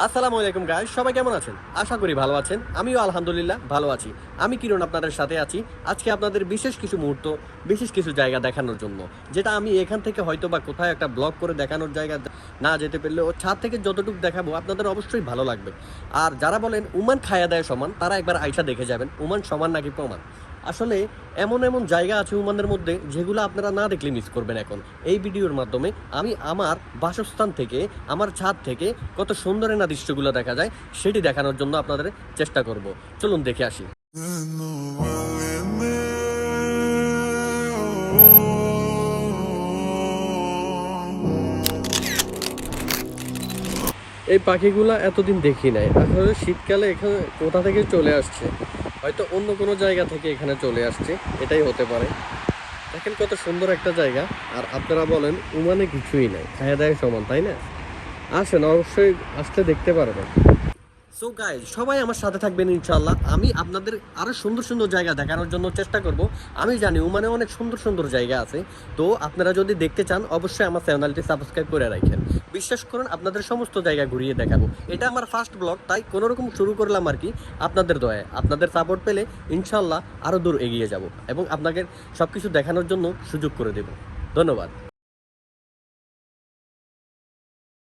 আসসালামু আলাইকুম গাইস, সবাই কেমন আছেন? আশা করি ভালো আছেন। আমিও আলহামদুলিল্লাহ ভালো আছি। আমি কিরণ আপনাদের সাথে আছি আজকে আপনাদের বিশেষ কিছু মুহূর্ত, বিশেষ কিছু জায়গা দেখানোর জন্য, যেটা আমি এখান থেকে হয়তো বা কোথায় একটা ব্লগ করে দেখানোর জায়গা না যেতে পারলেও ছাদ থেকে যতটুকু দেখাবো আপনাদের অবশ্যই ভালো লাগবে। আর যারা বলেন উমান খায়া দেয় সমান, তারা একবার আইসা দেখে যাবেন উমান সমান নাকি প্রমাণ। আসলে এমন এমন জায়গা আছে উমানের মধ্যে যেগুলো আপনারা না দেখলে মিস করবেন। এখন এই ভিডিওর মাধ্যমে আমি আমার বাসস্থান থেকে, আমার ছাদ থেকে কত সুন্দর না দৃশ্যগুলো দেখা যায় সেটি দেখানোর জন্য আপনাদের চেষ্টা করব। চলুন দেখে আসি। এই পাখিগুলা এতদিন দেখি নাই, আসলে শীতকালে এখানে কোথা থেকে চলে আসছে, হয়তো অন্য কোনো জায়গা থেকে এখানে চলে আসছে, এটাই হতে পারে। দেখেন কত সুন্দর একটা জায়গা, আর আপনারা বলেন উমানে কিছুই নাই, খায়া দায় সমান, তাই না? আসেন, অবশ্যই আসলে দেখতে পারবেন। সো গাইজ, সবাই আমার সাথে থাকবেন ইনশাল্লাহ। আমি আপনাদের আরও সুন্দর সুন্দর জায়গা দেখানোর জন্য চেষ্টা করব। আমি জানি ওমানে অনেক সুন্দর সুন্দর জায়গা আছে, তো আপনারা যদি দেখতে চান অবশ্যই আমার চ্যানেলটি সাবস্ক্রাইব করে রাখেন। বিশ্বাস করুন, আপনাদের সমস্ত জায়গা ঘুরিয়ে দেখাবো। এটা আমার ফার্স্ট ব্লগ, তাই কোনোরকম শুরু করলাম আর কি। আপনাদের দয়ায়, আপনাদের সাপোর্ট পেলে ইনশাল্লাহ আরও দূর এগিয়ে যাব এবং আপনাকে সব কিছু দেখানোর জন্য সুযোগ করে দেব। ধন্যবাদ।